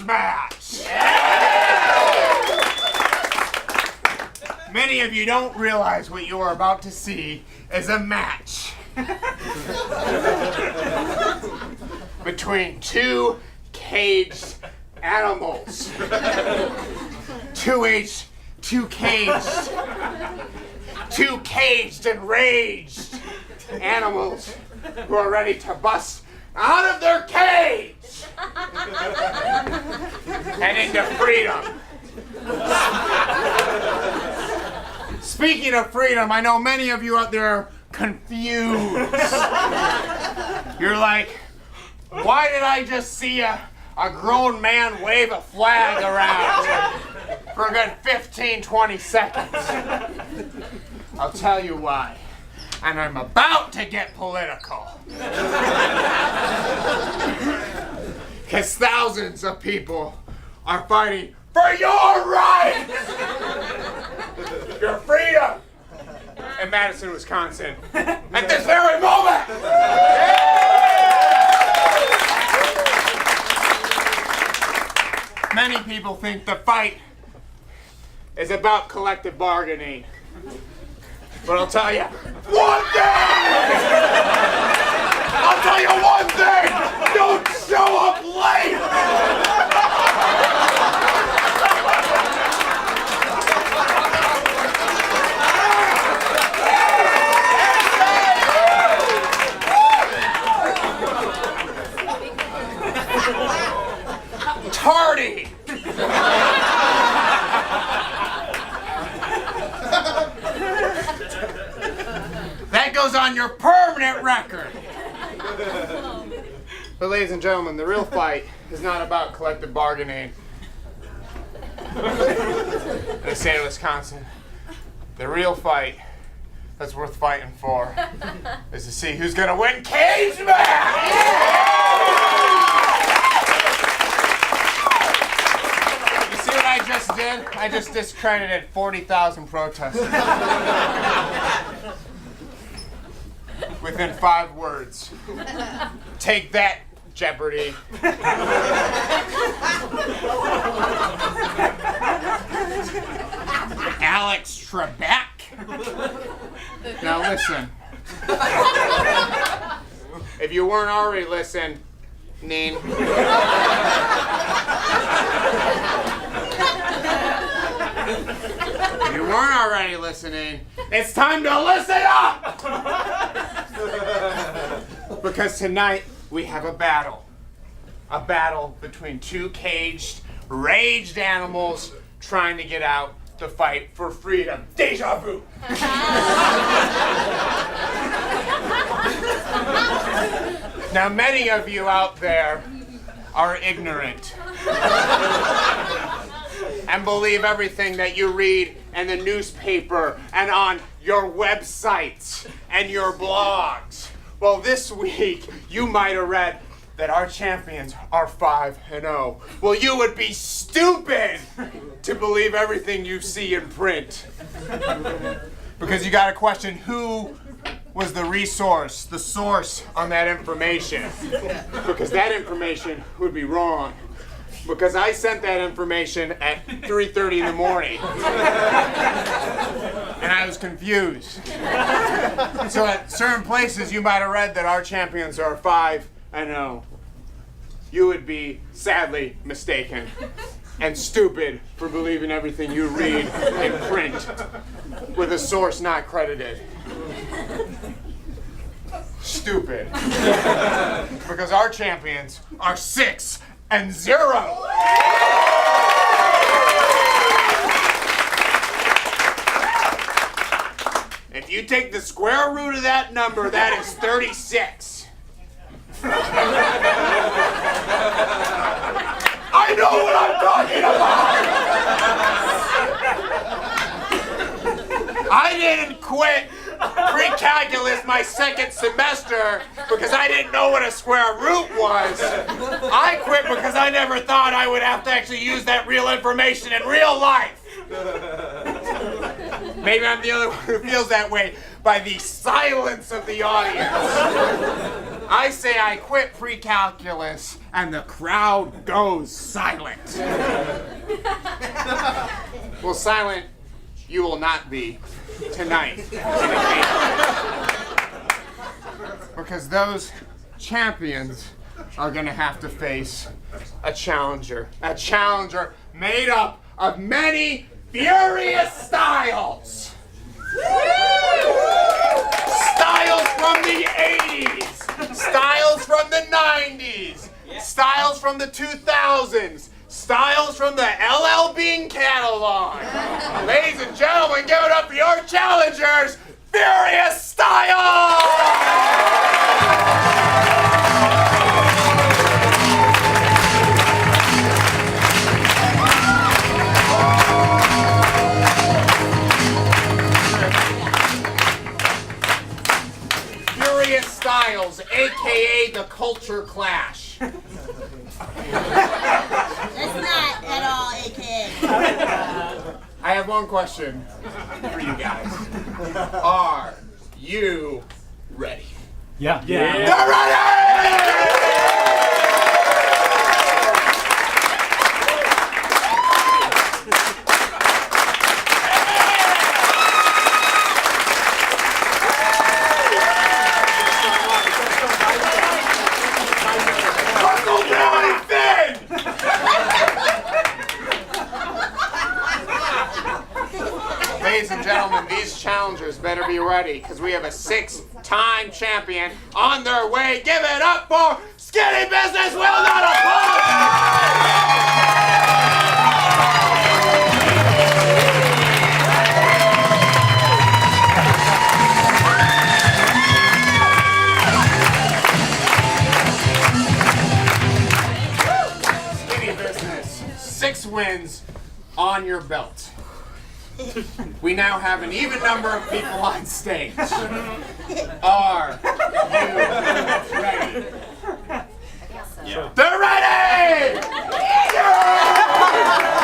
Cagematch! Many of you don't realize what you are about to see is a match between two caged animals. Two caged and raged animals who are ready to bust out of their cage and into freedom. Speaking of freedom, I know many of you out there are confused. You're like, why did I just see a grown man wave a flag around for a good 15, 20 seconds? I'll tell you why. And I'm about to get political. Because thousands of people are fighting for your rights! Your freedom! In Madison, Wisconsin. At this very moment! Many people think the fight is about collective bargaining. But I'll tell you one thing! I'll tell you one thing! Don't show up late! Tardy! That goes on your permanent record. But ladies and gentlemen, the real fight is not about collective bargaining. In the state of Wisconsin, the real fight that's worth fighting for is to see who's gonna win Cagematch! I just did? I just discredited 40,000 protesters. Within 5 words. Take that, Jeopardy. Alex Trebek. Now listen. If you weren't already listening, if you weren't already listening, it's time to listen up! Because tonight we have a battle. A battle between two caged, raged animals trying to get out to fight for freedom. Deja vu! Now, many of you out there are ignorant and believe everything that you read in the newspaper and on your websites and your blogs. Well, this week you might have read that our champions are 5-0. Well, you would be stupid to believe everything you see in print. Because you gotta question who was the source on that information. Because that information would be wrong. Because I sent that information at 3:30 in the morning. And I was confused. So at certain places you might have read that our champions are 5-0. You would be sadly mistaken and stupid for believing everything you read in print with a source not credited. Stupid. Because our champions are 6-0. If you take the square root of that number, that is 36. I know what I'm talking about! I didn't quit pre-calculus my second semester because I didn't know what a square root was. I quit because I never thought I would have to actually use that real information in real life. Maybe I'm the only one who feels that way by the silence of the audience. I say I quit pre-calculus, and the crowd goes silent. Well, silent you will not be tonight. Because those champions are gonna have to face a challenger. A challenger made up of many furious styles. Styles from the 80s, styles from the 90s, styles from the 2000s, styles from the LL Bean catalog. Ladies and gentlemen, give it up for your challengers, Furious Style! Furious Styles, aka the Culture Clash. That's not at all AKA. I have one question for you guys. Are you ready? Yeah. They're ready! Ladies and gentlemen, these challengers better be ready, because we have a 6-time champion on their way. Give it up for Skinny Business Will Not Apologize! Skinny Business, 6 wins on your belt. We now have an even number of people on stage. Are you ready? I guess so. They're ready! Yeah!